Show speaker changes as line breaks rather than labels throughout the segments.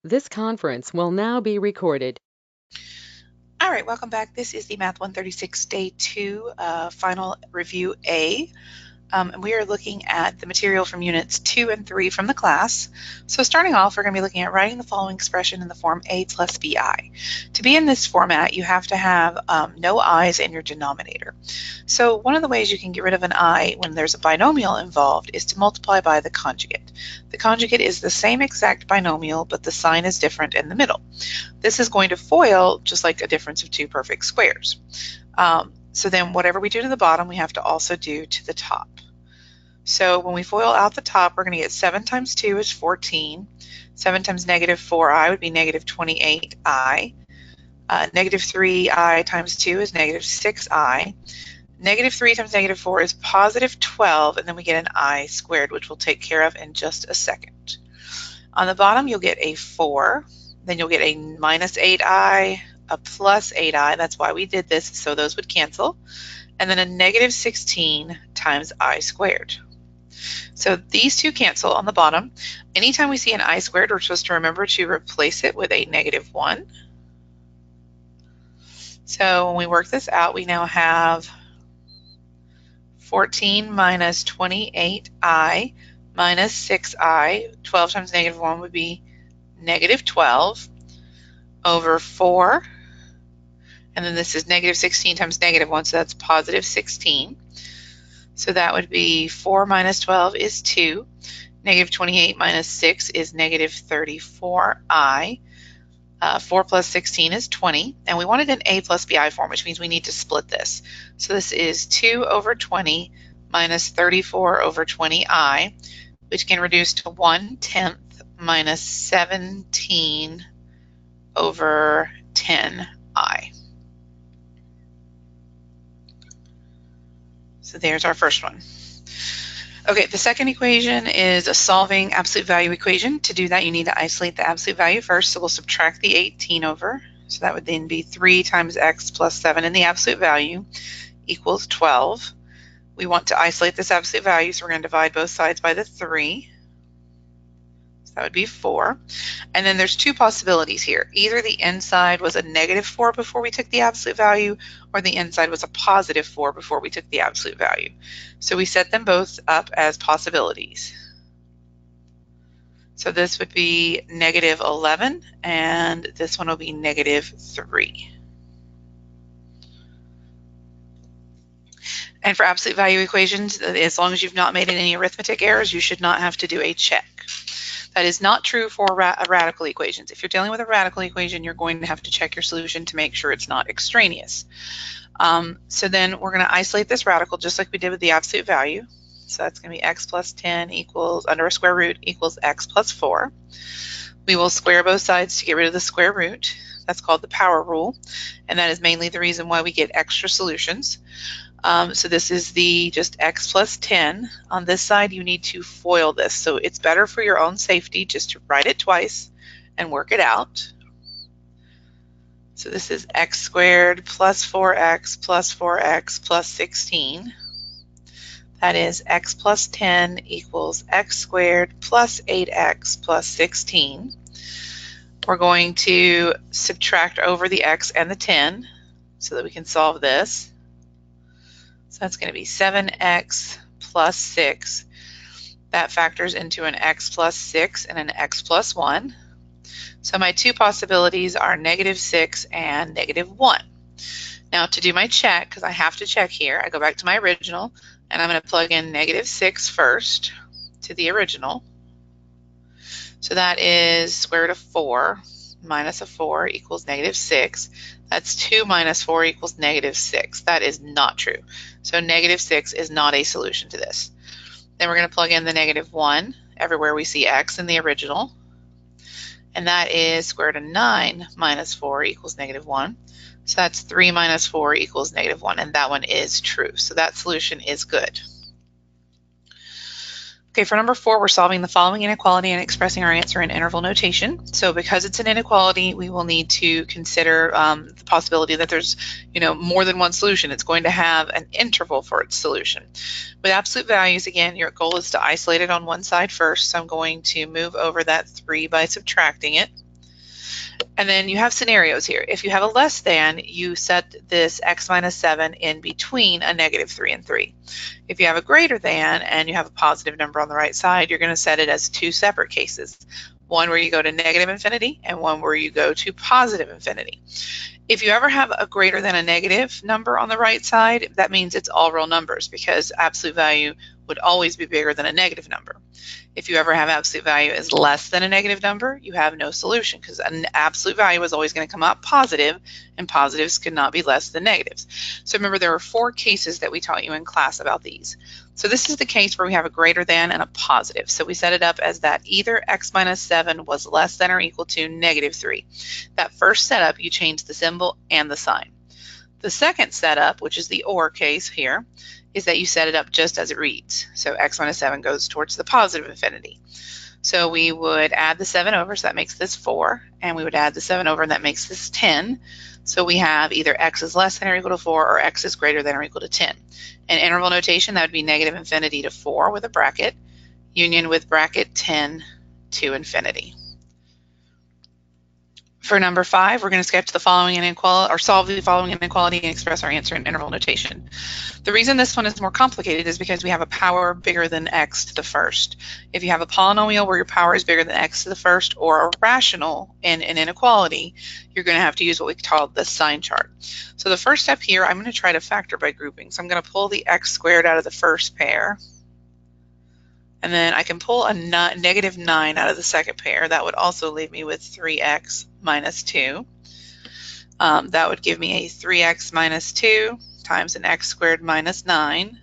This conference will now be recorded.
All right, welcome back. This is the Math 136 Day 2 Final Review A. And we are looking at the material from Units 2 and 3 from the class. So starting off, we're going to be looking at writing the following expression in the form a plus bi. To be in this format, you have to have no i's in your denominator. So one of the ways you can get rid of an I when there's a binomial involved is to multiply by the conjugate. The conjugate is the same exact binomial, but the sign is different in the middle. This is going to FOIL just like a difference of two perfect squares. So then whatever we do to the bottom, we have to also do to the top. So when we FOIL out the top, we're going to get 7 times 2 is 14. 7 times negative 4i would be negative 28i. Negative 3i times 2 is negative 6i. Negative 3 times negative 4 is positive 12, and then we get an I squared, which we'll take care of in just a second. On the bottom, you'll get a 4. Then you'll get a minus 8i, a plus 8i. That's why we did this, so those would cancel. And then a negative 16 times I squared. So these two cancel on the bottom. Anytime we see an I squared, we're supposed to remember to replace it with a negative 1. So when we work this out, we now have 14 minus 28i minus 6i. 12 times negative 1 would be negative 12 over 4. And then this is negative 16 times negative 1, so that's positive 16. So that would be 4 minus 12 is 2. Negative 28 minus 6 is negative 34i. 4 plus 16 is 20. And we wanted an a plus bi form, which means we need to split this. So this is 2 over 20 minus 34 over 20i, which can reduce to 1/10 minus 17 over 10i. So there's our first one. Okay, the second equation is a solving absolute value equation. To do that, you need to isolate the absolute value first. So we'll subtract the 18 over. So that would then be 3 times x plus 7 in the absolute value equals 12. We want to isolate this absolute value, so we're going to divide both sides by the 3. So that would be 4. And then there's two possibilities here. Either the inside was a negative 4 before we took the absolute value, or the inside was a positive 4 before we took the absolute value. So we set them both up as possibilities. So this would be negative 11, and this one will be negative 3. And for absolute value equations, as long as you've not made any arithmetic errors, you should not have to do a check. That is not true for radical equations. If you're dealing with a radical equation, you're going to have to check your solution to make sure it's not extraneous. So then we're going to isolate this radical just like we did with the absolute value. So that's going to be x plus 10 equals under a square root equals x plus 4. We will square both sides to get rid of the square root. That's called the power rule, and that is mainly the reason why we get extra solutions. So this is the just x plus 10. On this side, you need to FOIL this. So it's better for your own safety just to write it twice and work it out. So this is x squared plus 4x plus 4x plus 16. That is x plus 10 equals x squared plus 8x plus 16. We're going to subtract over the x and the 10 so that we can solve this. So that's going to be 7x plus 6. That factors into an x plus 6 and an x plus 1. So my two possibilities are negative 6 and negative 1. Now to do my check, because I have to check here, I go back to my original, and I'm going to plug in negative 6 first to the original. So that is square root of 4 minus a 4 equals negative 6. That's 2 minus 4 equals negative 6. That is not true. So negative 6 is not a solution to this. Then we're going to plug in the negative 1 everywhere we see x in the original. And that is square root of 9 minus 4 equals negative 1. So that's 3 minus 4 equals negative 1, and that one is true. So that solution is good. Okay, for number 4, we're solving the following inequality and expressing our answer in interval notation. So because it's an inequality, we will need to consider the possibility that there's, more than one solution. It's going to have an interval for its solution. With absolute values, again, your goal is to isolate it on one side first. So I'm going to move over that 3 by subtracting it. And then you have scenarios here. If you have a less than, you set this x minus 7 in between a negative 3 and 3. If you have a greater than and you have a positive number on the right side, you're going to set it as two separate cases. One where you go to negative infinity and one where you go to positive infinity. If you ever have a greater than a negative number on the right side, that means it's all real numbers because absolute value would always be bigger than a negative number. If you ever have absolute value is less than a negative number, you have no solution because an absolute value is always going to come out positive, and positives cannot be less than negatives. So remember, there are 4 cases that we taught you in class about these. So this is the case where we have a greater than and a positive. So we set it up as that either x minus 7 was less than or equal to negative 3. That first setup, you change the symbol and the sign. The second setup, which is the OR case here, is that you set it up just as it reads. So x minus 7 goes towards the positive infinity. So we would add the 7 over, so that makes this 4, and we would add the 7 over, and that makes this 10. So we have either x is less than or equal to 4 or x is greater than or equal to 10. In interval notation, that would be negative infinity to 4 with a bracket, union with bracket 10 to infinity. For number 5, we're going to sketch the following inequality, or solve the following inequality and express our answer in interval notation. The reason this one is more complicated is because we have a power bigger than x to the first. If you have a polynomial where your power is bigger than x to the first, or a rational in an inequality, you're going to have to use what we call the sign chart. So the first step here, I'm going to try to factor by grouping. So I'm going to pull the x squared out of the first pair. And then I can pull a negative 9 out of the second pair. That would also leave me with 3x minus 2. That would give me a 3x minus 2 times an x squared minus 9,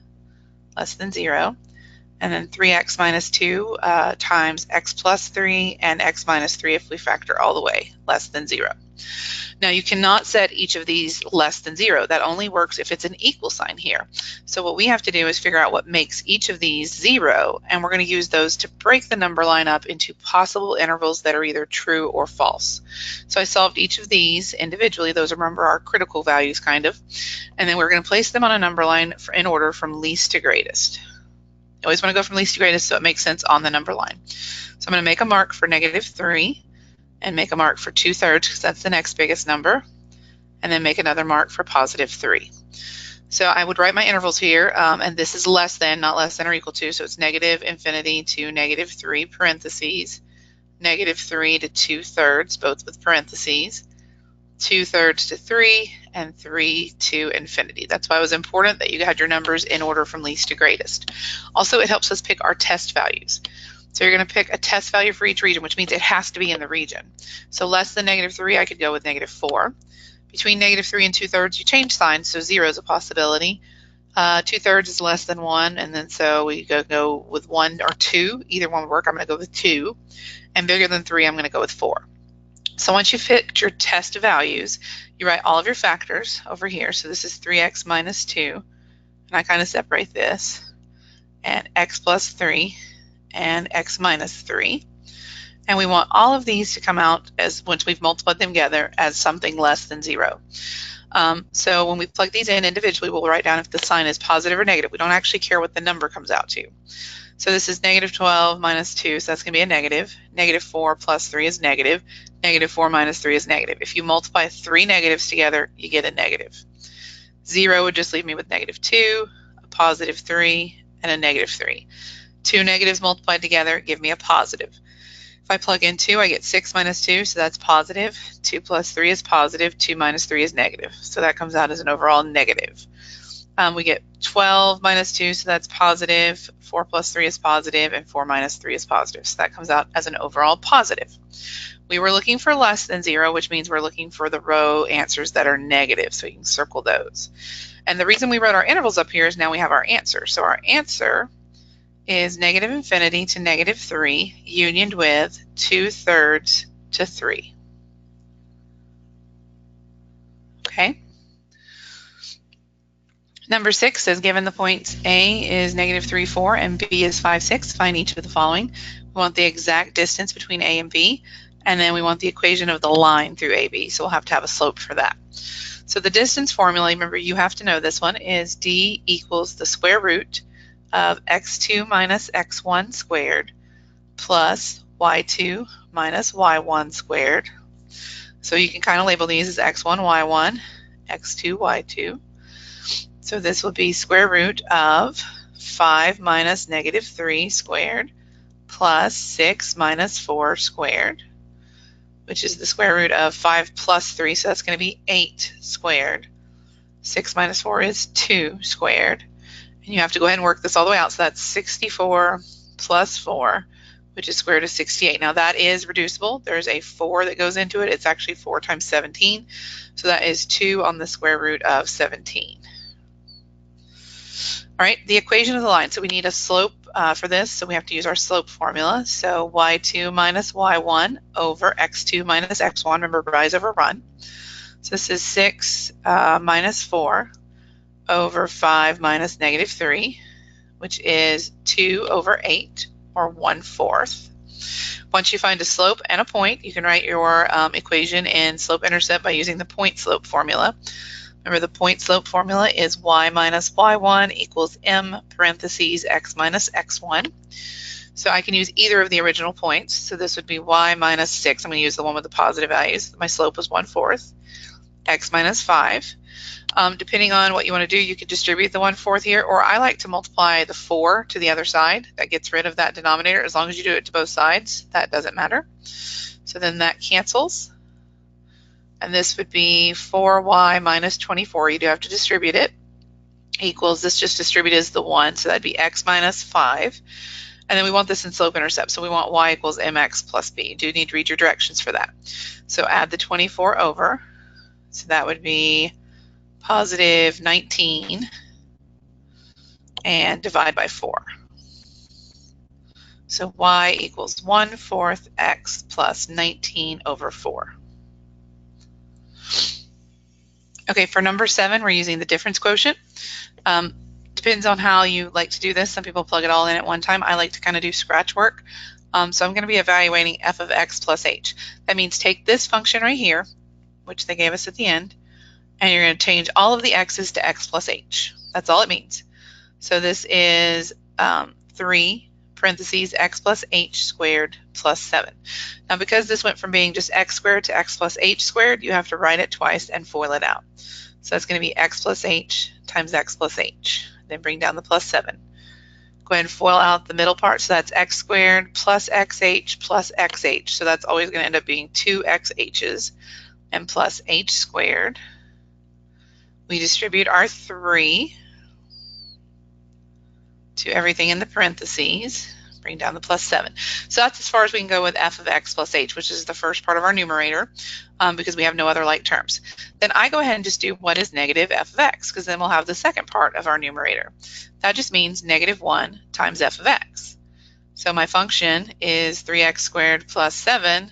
less than 0. And then 3x minus 2 times x plus 3 and x minus 3 if we factor all the way, less than 0. Now you cannot set each of these less than 0. That only works if it's an equal sign here. So what we have to do is figure out what makes each of these 0, and we're going to use those to break the number line up into possible intervals that are either true or false. So I solved each of these individually. Those are, remember, our critical values kind of. And then we're going to place them on a number line in order from least to greatest. You always want to go from least to greatest so it makes sense on the number line. So I'm going to make a mark for negative 3. And make a mark for 2/3 because that's the next biggest number, and then make another mark for positive 3. So I would write my intervals here, and this is less than, not less than or equal to, so it's negative infinity to negative 3 parentheses, negative 3 to 2/3, both with parentheses, 2/3 to 3, and 3 to infinity. That's why it was important that you had your numbers in order from least to greatest. Also, it helps us pick our test values. So you're going to pick a test value for each region, which means it has to be in the region. So less than negative 3, I could go with negative 4. Between negative 3 and 2/3, you change signs, so 0 is a possibility. 2/3 is less than 1, and then so we go with 1 or 2. Either one would work. I'm going to go with 2. And bigger than 3, I'm going to go with 4. So once you've picked your test values, you write all of your factors over here. So this is 3x minus 2, and I kind of separate this, and x plus 3. And x minus 3. And we want all of these to come out as, once we've multiplied them together, as something less than 0. So when we plug these in individually, we'll write down if the sign is positive or negative. We don't actually care what the number comes out to. So this is negative 12 minus 2, so that's going to be a negative. Negative 4 plus 3 is negative. Negative 4 minus 3 is negative. If you multiply 3 negatives together, you get a negative. 0 would just leave me with negative 2, a positive 3, and a negative 3. 2 negatives multiplied together give me a positive. If I plug in 2, I get 6 minus 2, so that's positive. 2 plus 3 is positive. 2 minus 3 is negative. So that comes out as an overall negative. We get 12 minus 2, so that's positive. 4 plus 3 is positive, and 4 minus 3 is positive. So that comes out as an overall positive. We were looking for less than 0, which means we're looking for the row answers that are negative, so you can circle those. And the reason we wrote our intervals up here is now we have our answer. So our answer is negative infinity to negative 3, unioned with 2/3 to 3. Okay. Number 6 says, given the points A is negative 3, 4, and B is 5, 6, find each of the following. We want the exact distance between A and B, and then we want the equation of the line through AB, so we'll have to have a slope for that. So the distance formula, remember you have to know this one, is D equals the square root of x2 minus x1 squared plus y2 minus y1 squared So you can kind of label these as x1, y1, x2, y2. So this will be square root of 5 minus negative 3 squared plus 6 minus 4 squared, which is the square root of 5 plus 3, so that's going to be 8 squared. 6 minus 4 is 2 squared. And you have to go ahead and work this all the way out, so that's 64 plus 4, which is square root of 68. Now that is reducible. There's a 4 that goes into it. It's actually 4 times 17, so that is 2 on the square root of 17. All right, the equation of the line. So we need a slope for this, so we have to use our slope formula. So y2 minus y1 over x2 minus x1. Remember, rise over run. So this is 6 minus 4 over 5 minus negative 3, which is 2 over 8, or 1/4. Once you find a slope and a point, you can write your equation in slope-intercept by using the point-slope formula. Remember, the point-slope formula is y minus y1 equals m parentheses x minus x1. So I can use either of the original points. So this would be y minus 6. I'm going to use the one with the positive values. My slope was 1/4. X minus 5. Depending on what you want to do, you could distribute the 1/4 here, or I like to multiply the 4 to the other side. That gets rid of that denominator. As long as you do it to both sides, that doesn't matter. So then that cancels. And this would be 4y minus 24. You do have to distribute it. Equals, this just distributed as the 1, so that'd be x minus 5. And then we want this in slope-intercept, so we want y equals mx plus b. You do need to read your directions for that. So add the 24 over. So that would be positive 19 and divide by 4. So y equals 1/4 x plus 19 over 4. Okay, for number 7, we're using the difference quotient. Depends on how you like to do this. Some people plug it all in at one time. I like to kind of do scratch work. So I'm going to be evaluating f of x plus h. That means take this function right here, which they gave us at the end, and you're going to change all of the x's to x plus h. That's all it means. So this is 3 parentheses x plus h squared plus 7. Now because this went from being just x squared to x plus h squared, you have to write it twice and FOIL it out. So that's going to be x plus h times x plus h. Then bring down the plus 7. Go ahead and FOIL out the middle part, so that's x squared plus xh plus xh. So that's always going to end up being 2xh's and plus h squared. We distribute our 3 to everything in the parentheses. Bring down the plus 7. So that's as far as we can go with f of x plus h, which is the first part of our numerator, because we have no other like terms. Then I go ahead and just do what is negative f of x, because then we'll have the second part of our numerator. That just means negative 1 times f of x. So my function is 3x squared plus 7.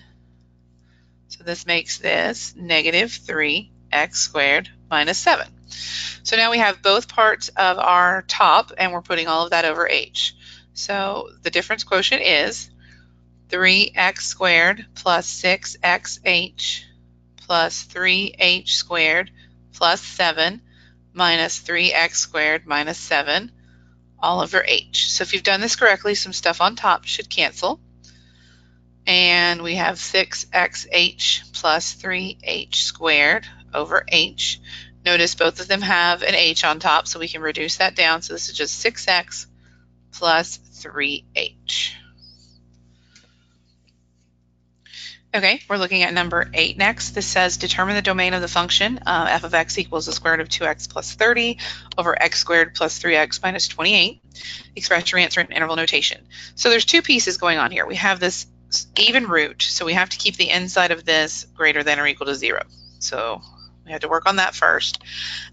So this makes this negative 3x squared minus 7. So now we have both parts of our top, and we're putting all of that over h. So the difference quotient is 3x squared plus 6xh plus 3h squared plus 7 minus 3x squared minus 7 all over h. So if you've done this correctly, some stuff on top should cancel. And we have 6xh plus 3h squared over h. Notice both of them have an h on top, so we can reduce that down. So this is just 6x plus 3h. Okay, we're looking at number 8 next. This says determine the domain of the function f of x equals the square root of 2x plus 30 over x squared plus 3x minus 28. Express your answer in interval notation. So there's two pieces going on here. We have this even root, so we have to keep the inside of this greater than or equal to 0. So we have to work on that first.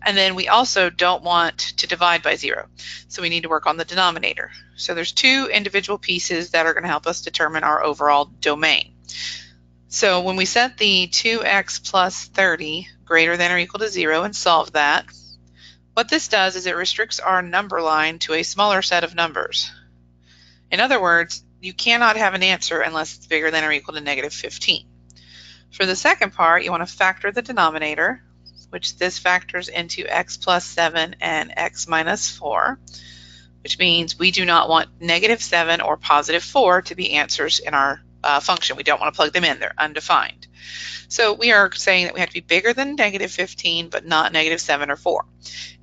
And then we also don't want to divide by 0. So we need to work on the denominator. So there's two individual pieces that are going to help us determine our overall domain. So when we set the 2x plus 30 greater than or equal to 0 and solve that, what this does is it restricts our number line to a smaller set of numbers. In other words, you cannot have an answer unless it's bigger than or equal to negative 15. For the second part, you want to factor the denominator, which this factors into x plus 7 and x minus 4, which means we do not want negative 7 or positive 4 to be answers in our function. We don't want to plug them in. They're undefined. So we are saying that we have to be bigger than negative 15, but not negative 7 or 4.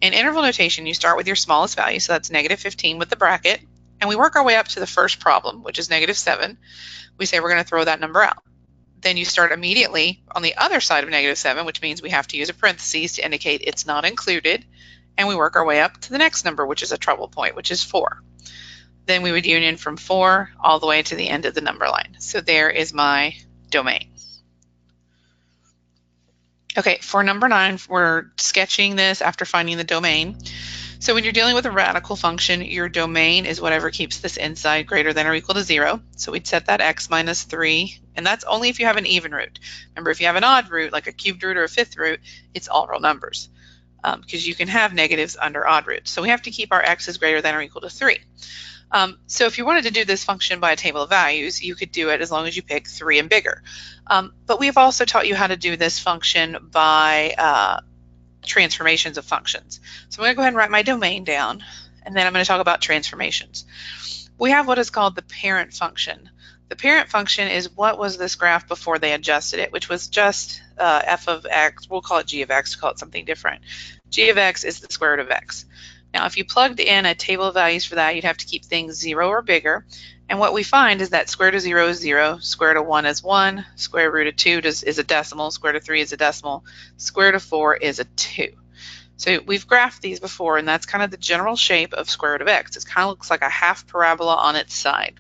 In interval notation, you start with your smallest value, so that's negative 15 with the bracket, and we work our way up to the first problem, which is negative 7. We say we're going to throw that number out. Then you start immediately on the other side of negative 7, which means we have to use a parentheses to indicate it's not included, and we work our way up to the next number, which is a trouble point, which is 4. Then we would union from 4 all the way to the end of the number line. So there is my domain. Okay, for number 9, we're sketching this after finding the domain. So when you're dealing with a radical function, your domain is whatever keeps this inside greater than or equal to 0. So we'd set that x minus 3, and that's only if you have an even root. Remember, if you have an odd root, like a cubed root or a fifth root, it's all real numbers, because you can have negatives under odd roots. So we have to keep our x's greater than or equal to 3. So if you wanted to do this function by a table of values, you could do it as long as you pick 3 and bigger. But we've also taught you how to do this function by transformations of functions. So I'm going to go ahead and write my domain down, and then I'm going to talk about transformations. We have what is called the parent function. The parent function is what was this graph before they adjusted it, which was just f of x. We'll call it g of x, call it something different. G of x is the square root of x. Now, if you plugged in a table of values for that, you'd have to keep things 0 or bigger. And what we find is that square root of 0 is 0, square root of 1 is 1, square root of 2 is a decimal, square root of 3 is a decimal, square root of 4 is a 2. So we've graphed these before, and that's kind of the general shape of square root of x. It kind of looks like a half parabola on its side.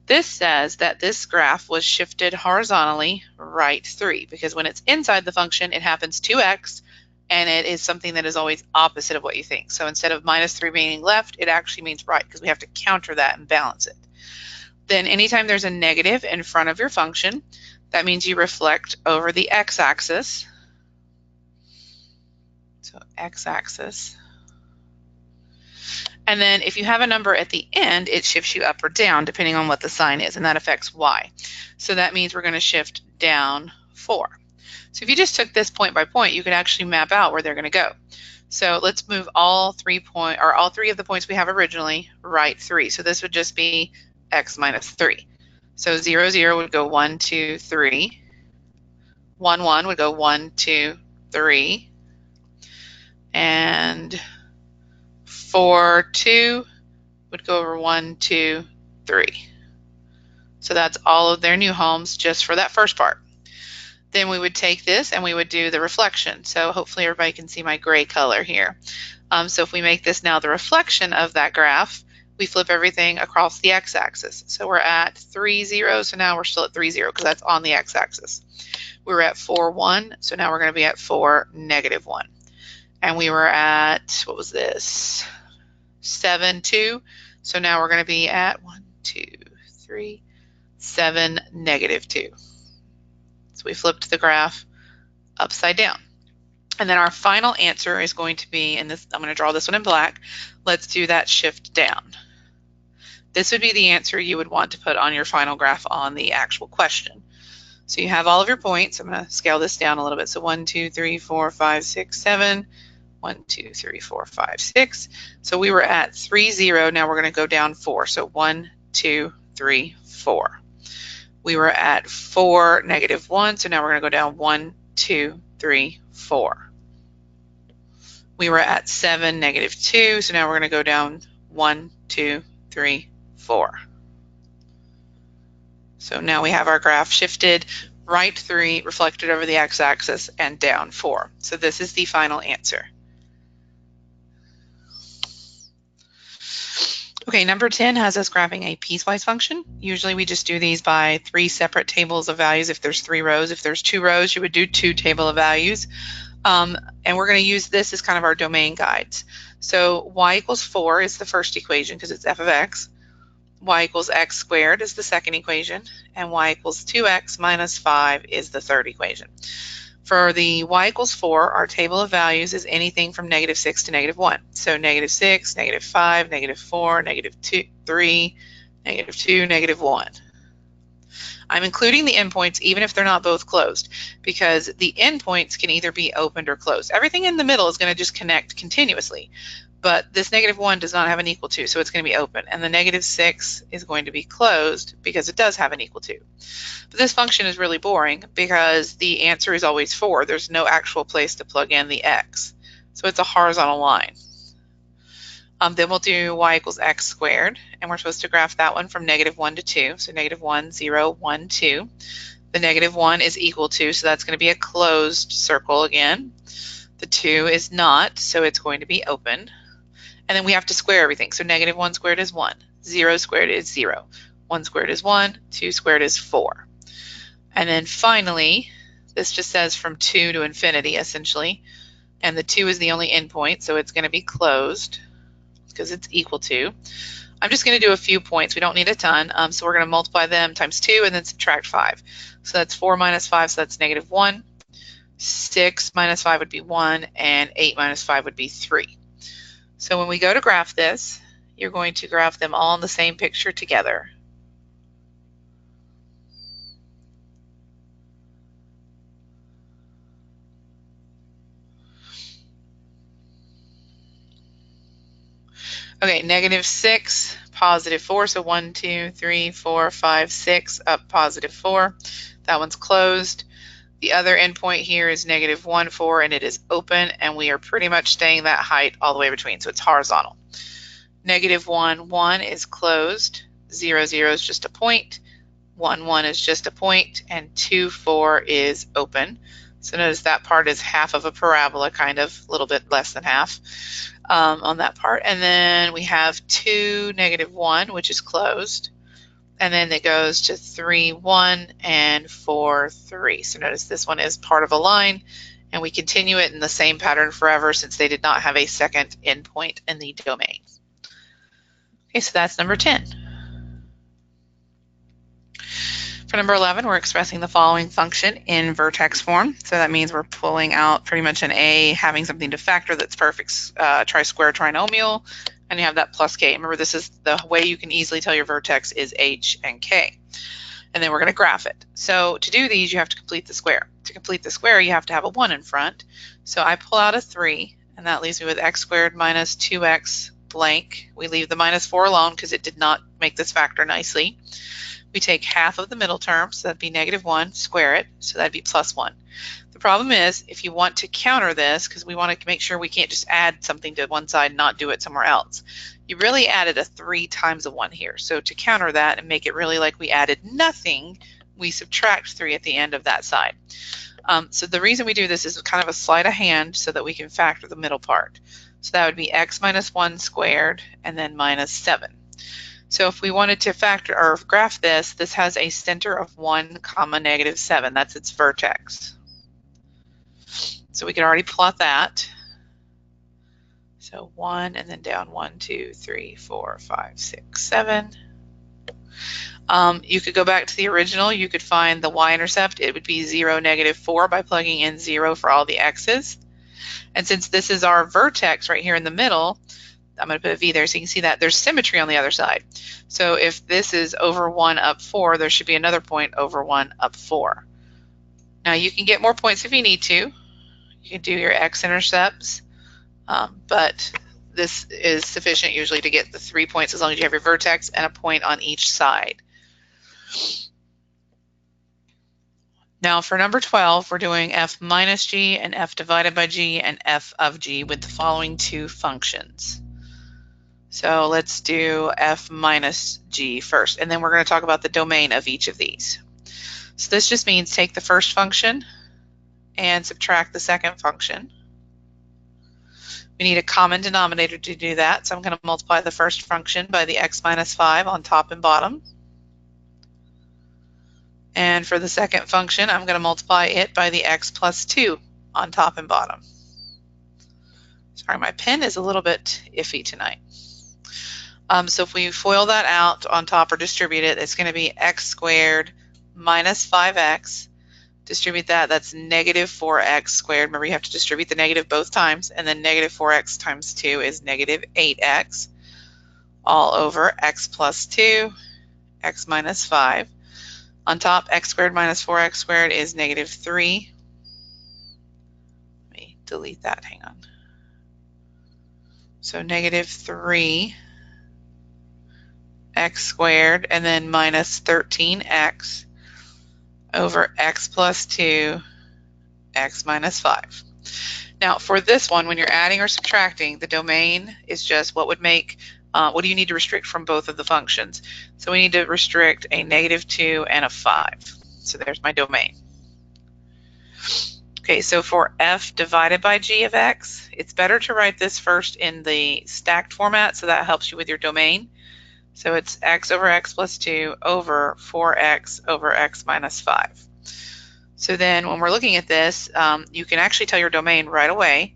This says that this graph was shifted horizontally right 3, because when it's inside the function, it happens 2x, and it is something that is always opposite of what you think. So instead of minus 3 meaning left, it actually means right, because we have to counter that and balance it. Then anytime there's a negative in front of your function, that means you reflect over the x-axis. So x-axis. And then if you have a number at the end, it shifts you up or down depending on what the sign is, and that affects y. So that means we're going to shift down 4. So if you just took this point by point, you could actually map out where they're going to go. So let's move all three of the points we have originally right 3. So this would just be x minus 3. So 0, 0 would go 1, 2, 3. 1, 1 would go 1, 2, 3. And 4, 2 would go over 1, 2, 3. So that's all of their new homes just for that first part. Then we would take this and we would do the reflection. So hopefully everybody can see my gray color here. So if we make this now the reflection of that graph, we flip everything across the x-axis. So we're at 3, 0, so now we're still at 3, 0 because that's on the x-axis. We were at 4, 1, so now we're going to be at 4, negative 1. And we were at, what was this? 7, 2, so now we're going to be at 1, 2, 3, 7, negative 2. So we flipped the graph upside down. And then our final answer is going to be, and this, I'm going to draw this one in black. Let's do that shift down. This would be the answer you would want to put on your final graph on the actual question. So you have all of your points. I'm going to scale this down a little bit. So 1, 2, 3, 4, 5, 6, 7. 1, 2, 3, 4, 5, 6. So we were at 3, 0. Now we're going to go down 4. So 1, 2, 3, 4. We were at 4, negative 1. So now we're going to go down 1, 2, 3, 4. We were at 7, negative 2. So now we're going to go down 1, 2, 3, 4. So now we have our graph shifted right 3, reflected over the x-axis, and down 4. So this is the final answer. Okay, number 10 has us graphing a piecewise function. Usually we just do these by 3 separate tables of values if there's 3 rows. If there's 2 rows, you would do 2 table of values. And we're going to use this as kind of our domain guides. So y equals 4 is the first equation because it's f of x. Y equals x squared is the second equation. And y equals 2x minus 5 is the third equation. For the y equals 4, our table of values is anything from negative 6 to negative 1. So negative 6, negative 5, negative 4, negative 2, 3, negative 2, negative 1. I'm including the endpoints even if they're not both closed, because the endpoints can either be opened or closed. Everything in the middle is going to just connect continuously. But this -1 does not have an equal to, so it's going to be open. And the -6 is going to be closed because it does have an equal to. But this function is really boring because the answer is always 4. There's no actual place to plug in the x. So it's a horizontal line. Then we'll do y equals x squared, and we're supposed to graph that one from -1 to 2. So -1, 0, 1, 2. The -1 is equal to, so that's going to be a closed circle again. The 2 is not, so it's going to be open. And then we have to square everything. So -1 squared is 1, 0 squared is 0, 1 squared is 1, 2 squared is 4. And then finally, this just says from 2 to infinity, essentially. And the 2 is the only endpoint, so it's going to be closed because it's equal to. I'm just going to do a few points. We don't need a ton. So we're going to multiply them times 2 and then subtract 5. So that's 4 minus 5, so that's -1. 6 minus 5 would be 1, and 8 minus 5 would be 3. So when we go to graph this, you're going to graph them all in the same picture together. Okay, -6, +4, so 1, 2, 3, 4, 5, 6, up +4. That one's closed. The other endpoint here is -1, 4, and it is open, and we are pretty much staying that height all the way between, so it's horizontal. -1, 1 is closed, 0, 0 is just a point, 1, 1 is just a point, and 2, 4 is open. So notice that part is half of a parabola, kind of, a little bit less than half on that part. And then we have 2, -1, which is closed. And then it goes to 3, 1, and 4, 3. So notice this one is part of a line, and we continue it in the same pattern forever since they did not have a second endpoint in the domain. Okay, so that's number 10. For number 11, we're expressing the following function in vertex form. So that means we're pulling out pretty much an A, having something to factor that's perfect tri-square trinomial, and you have that plus k. Remember, this is the way you can easily tell your vertex is h and k. And then we're going to graph it. So to do these, you have to complete the square. To complete the square, you have to have a 1 in front. So I pull out a 3, and that leaves me with x squared minus 2x blank. We leave the -4 alone because it did not make this factor nicely. We take half of the middle term, so that'd be -1, square it, so that'd be +1. The problem is, if you want to counter this, because we want to make sure we can't just add something to one side and not do it somewhere else, you really added a 3 times a 1 here. So to counter that and make it really like we added nothing, we subtract 3 at the end of that side. So the reason we do this is kind of a sleight of hand so that we can factor the middle part. So that would be x minus 1 squared and then -7. So if we wanted to factor or graph this, this has a center of 1, -7. That's its vertex. So we could already plot that. So 1 and then down 1, 2, 3, 4, 5, 6, 7. You could go back to the original. You could find the y-intercept. It would be 0, -4 by plugging in 0 for all the x's. And since this is our vertex right here in the middle, I'm going to put a V there so you can see that there's symmetry on the other side. So if this is over 1 up 4, there should be another point over 1 up 4. Now you can get more points if you need to. You can do your x-intercepts, but this is sufficient usually to get the 3 points as long as you have your vertex and a point on each side. Now for number 12, we're doing f minus g and f divided by g and f of g with the following 2 functions. So let's do f minus g first, and then we're going to talk about the domain of each of these. So this just means take the first function and subtract the second function. We need a common denominator to do that, so I'm going to multiply the first function by the x minus 5 on top and bottom. And for the second function, I'm going to multiply it by the x plus 2 on top and bottom. Sorry, my pen is a little bit iffy tonight. So if we FOIL that out on top or distribute it, it's going to be x squared minus 5x. Distribute that, that's -4x squared. Remember, you have to distribute the negative both times, and then -4x times 2 is -8x, all over x plus 2, x minus 5. On top, x squared minus 4x squared is -3. Let me delete that, hang on. So negative 3 x squared, and then minus 13x over x plus 2, x minus 5. Now for this one, when you're adding or subtracting, the domain is just what would make, what do you need to restrict from both of the functions? So we need to restrict a negative 2 and a 5. So there's my domain. Okay, so for f divided by g of x, it's better to write this first in the stacked format, so that helps you with your domain. So it's x over x plus 2 over 4x over x minus 5. So then when we're looking at this, you can actually tell your domain right away.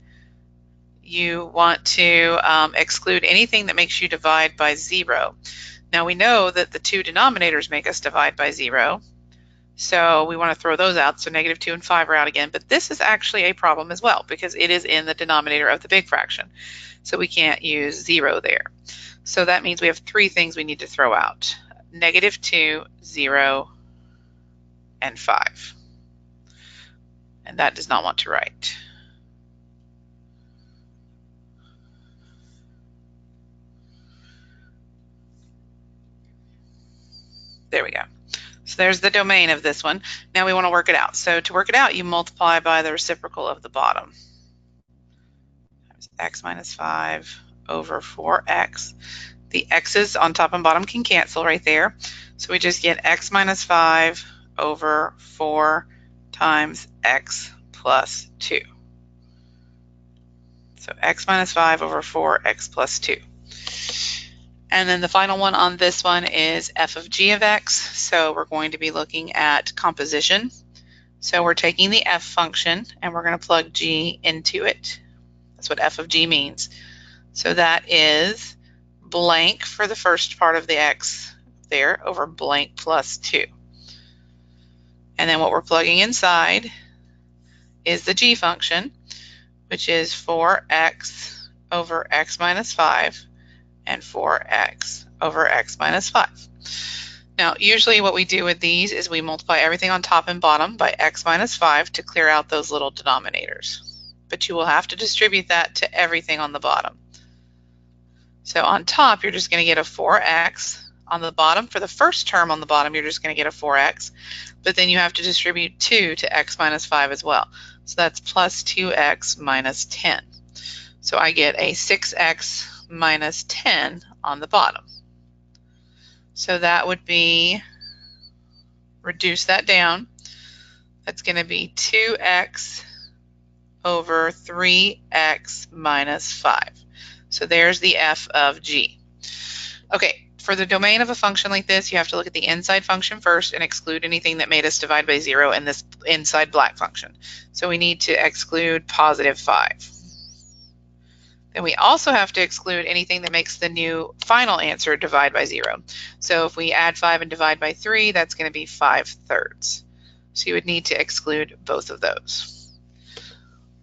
You want to exclude anything that makes you divide by 0. Now we know that the two denominators make us divide by 0. So we want to throw those out. So negative 2 and 5 are out again. But this is actually a problem as well because it is in the denominator of the big fraction. So we can't use 0 there. So that means we have 3 things we need to throw out. Negative 2, 0, and 5. And that does not want to write. There we go. So there's the domain of this one. Now we want to work it out. So to work it out, you multiply by the reciprocal of the bottom. X minus 5 over 4x. The x's on top and bottom can cancel right there. So we just get x minus 5 over 4 times x plus 2. So x minus 5 over 4x plus 2. And then the final one on this one is f of g of x. So we're going to be looking at composition. So we're taking the f function and we're going to plug g into it. That's what f of g means. So that is blank for the first part of the x there over blank plus 2. And then what we're plugging inside is the g function, which is 4x over x minus 5 and 4x over x minus 5. Now, usually what we do with these is we multiply everything on top and bottom by x minus 5 to clear out those little denominators. But you will have to distribute that to everything on the bottom. So on top, you're just going to get a 4x. On the bottom, for the first term on the bottom, you're just going to get a 4x. But then you have to distribute 2 to x minus 5 as well. So that's plus 2x minus 10. So I get a 6x minus 10 on the bottom. So that would be, reduce that down, that's going to be 2x over 3x minus 5. So there's the f of g. Okay, for the domain of a function like this, you have to look at the inside function first and exclude anything that made us divide by 0 in this inside black function. So we need to exclude positive 5. Then we also have to exclude anything that makes the new final answer divide by 0. So if we add 5 and divide by 3, that's going to be 5/3. So you would need to exclude both of those.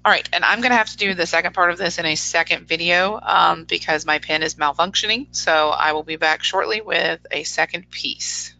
All right, and I'm going to have to do the second part of this in a second video because my pen is malfunctioning. So I will be back shortly with a second piece.